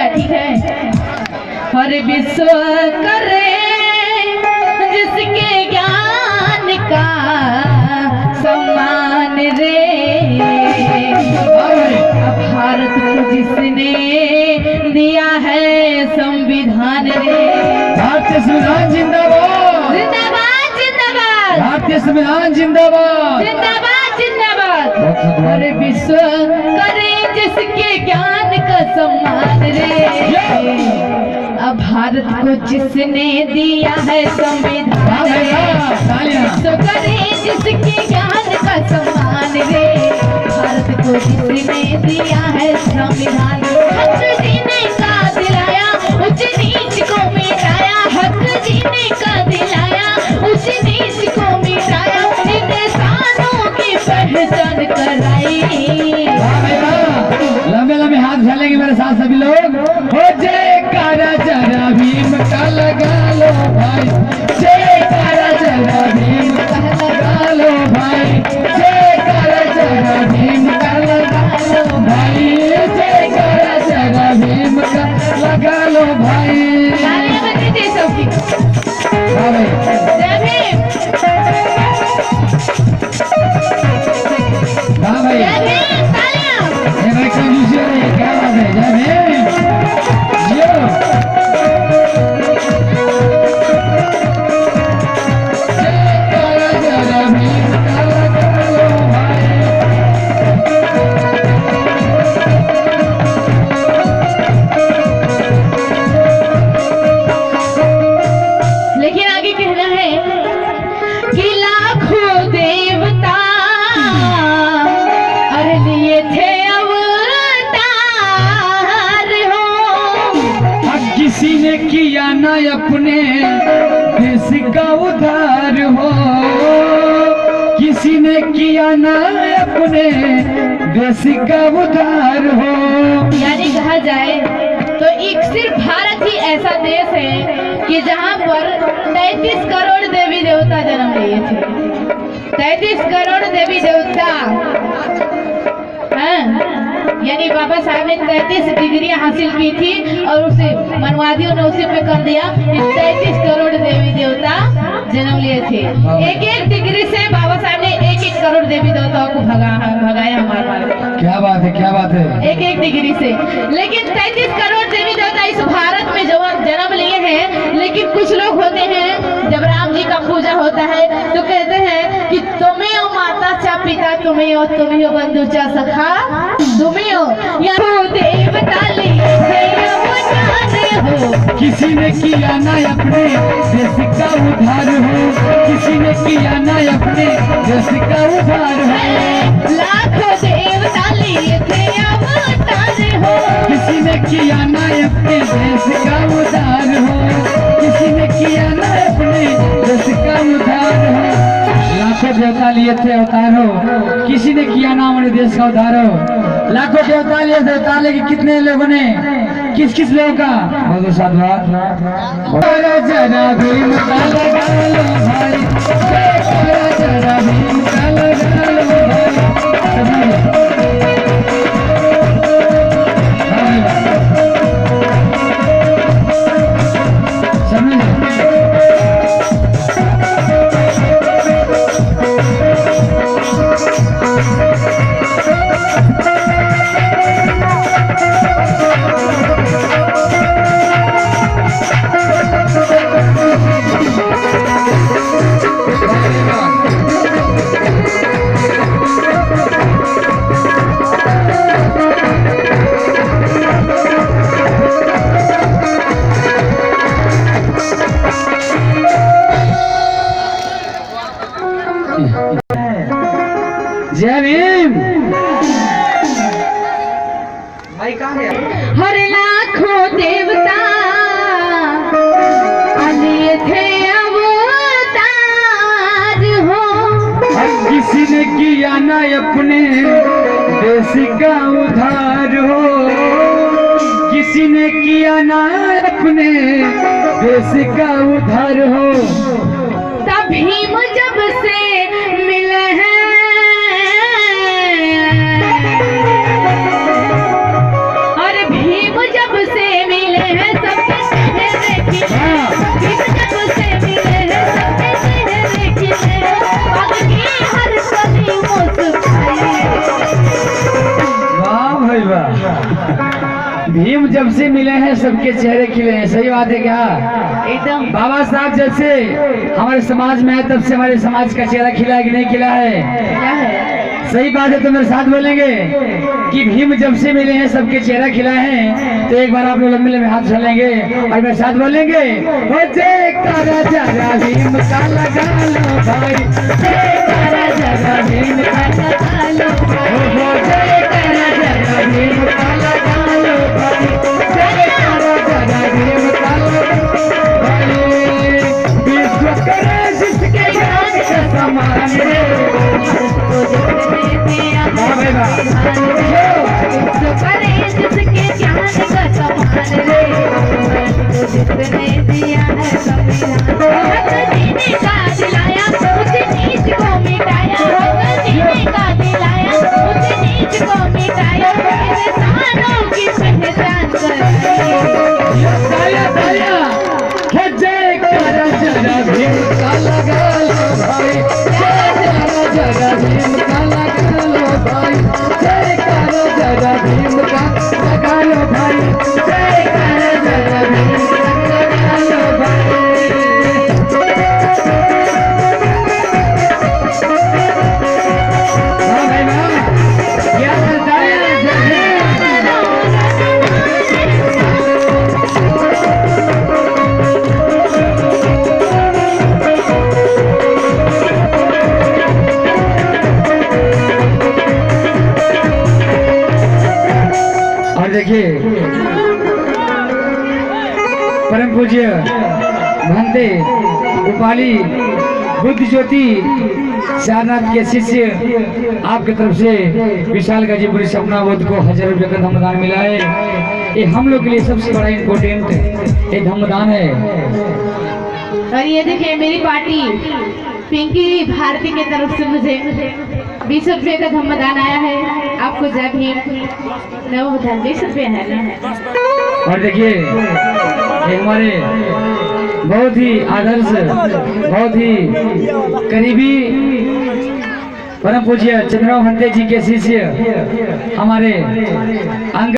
ठीक है। हर विश्व करे जिसके ज्ञान का सम्मान रे, भारत को जिसने दिया है संविधान रे। भारतीय संविधान जिंदाबाद जिंदाबाद जिंदाबाद, भारतीय संविधान जिंदाबाद जिंदाबाद जिंदाबाद। हर विश्व करे जिसके ज्ञान का सम्मान रे, अब भारत को जिसने दिया है संविधान रे, विश्व करे जिसके ज्ञान का सम्मान रे, भारत को जिसने दिया है संविधान। हक जीने का दिलाया, उच्च नीच को मिटाया, हक जीने का दिलाया, उच्च नीच को मिटाया, इंसानों की पहचान कराई। लंबे लंबे हाथ फैलेंगे मेरे साथ सभी लोग। हो जयकारा जरा भीम का लगा लो भाई, जयकारा जरा भीम का लगा लो भाई, जयकारा जरा भीम का लगा लो भाई, जयकारा जरा भीम का लगा लो भाई। तालियां बज दीजिए सबकी। हाँ भाई, जय भीम, हाँ भाई, जय भीम, तालियां। ये भाई का दूसरी हो रही है, क्या बात है। जय भीम जियो। जयकारा जरा भीम का लगा लो भाई। लेकिन आगे कहना है कि लाखों देवता अरे लिए थे अवतार हो, अब किसी ने किया ना अपने देश का उद्धार हो, किसी ने किया ना अपने देश का उद्धार हो। यानी कहा जाए तो एक सिर्फ भारत ही ऐसा देश है कि जहाँ पर 33 करोड़ देवी देवता जन्म लिए थे। 33 करोड़ देवी देवता, हाँ? यानी बाबा साहब ने 33 डिग्रियां हासिल की थी और उसे मनवादियों ने उसी पे कर दिया कि 33 करोड़ देवी देवता जन्म लिए थे। एक एक डिग्री से बाबा साहब ने एक एक करोड़ देवी देवताओं को भगाया हमारे। क्या बात है, क्या बात है। एक एक डिग्री से, लेकिन 33 करोड़ देवी देवता इस भारत में जन्म लिए हैं। लेकिन कुछ लोग होते हैं जब राम जी का पूजा होता है तो कहते हैं कि तुम्हें हो माता चा पिता, तुम्हें हो बंधु चा सखा, तुम्हें हो या देवता लिए हो। किसी ने किया ना अपने देश का उद्धार हो, किसी ने किया ना अपने देश का उद्धार हो। लाखों देवता लिए थे अवतार हो, किसी ने किया ना अपने देश का उद्धार हो, किसी ने किया ना अपने देश का उद्धार हो। लाखों देवता लिए थे अवतार हो, किसी ने किया ना हमारे देश का उद्धार हो। लाखों देवता लिए थे अवतार, लेकिन कितने लोगों ने, किस किस लोगों का? बहुत साधुवाद। जरा भीम का लगा लो भाई, जरा भीम का लगा लो भाई। जय भीम। भाई कहाँ है? हर लाखों देवता लिए थे अवतार हो, किसी ने किया ना अपने देश का उद्धार हो, किसी ने किया ना अपने देश का उद्धार हो। तब भीम जब से मिले हैं, और भीम जब से भाई वाह। भीम जब से मिले हैं सबके चेहरे खिले हैं, सही बात है क्या? एकदम। बाबा साहब जब से हमारे समाज में है तब से हमारे समाज का चेहरा खिला है कि नहीं खिला है? क्या है? सही बात है, तो मेरे साथ बोलेंगे कि भीम जब से मिले हैं सबके चेहरा खिला है। तो एक बार आप लोग लंबे लंबे हाथ चलेंगे और मेरे साथ बोलेंगे हो जयकारा जरा भीम का लगा लो भाई, जयकारा जरा भीम का लगा लो भाई, हो जयकारा जरा भीम का लगा लो भाई, जयकारा जरा भीम का लगा भाई। विश्व करे जिसके ज्ञान का समान रे, हाँ भाई वाह। करे जिसके ज्ञान का समान रे, जिसने दिया है संविधान, हक जीने का दिलाया, उस नीच को मिटाया, हक जीने का दिलाया, उस नीच को मिटाया, इंसानों की पहचान तालियां तालियां, हे जयकारा जरा भीम का लगा लो भाई, जयकारा जरा भीम का लगा लो भाई, जयकारा जरा भीम का लगा लो भाई, जयकारा जरा भीम का लगा लो भाई। हाँ भाई वाह, क्या करता है देखिए परम पूज्य महंते गोपाली बुद्ध ज्योति सारनाथ के शिष्य आपकी तरफ से विशाल गाजीपुरी सपना बोध को 1000 रुपये का धर्मदान मिला है। ये हम लोग के लिए सबसे बड़ा इम्पोर्टेंट एक धर्मदान है। और ये देखिए मेरी पार्टी पिंकी भारती की तरफ से मुझे 20 रुपये का धर्मदान आया है। आपको जय भीम। नवोधान 20 रुपये है ना। और देखिए ये हमारे बहुत ही आदर्श, बहुत ही करीबी परम पूज्य चंद्रमा महंते जी के शिष्य हमारे अंग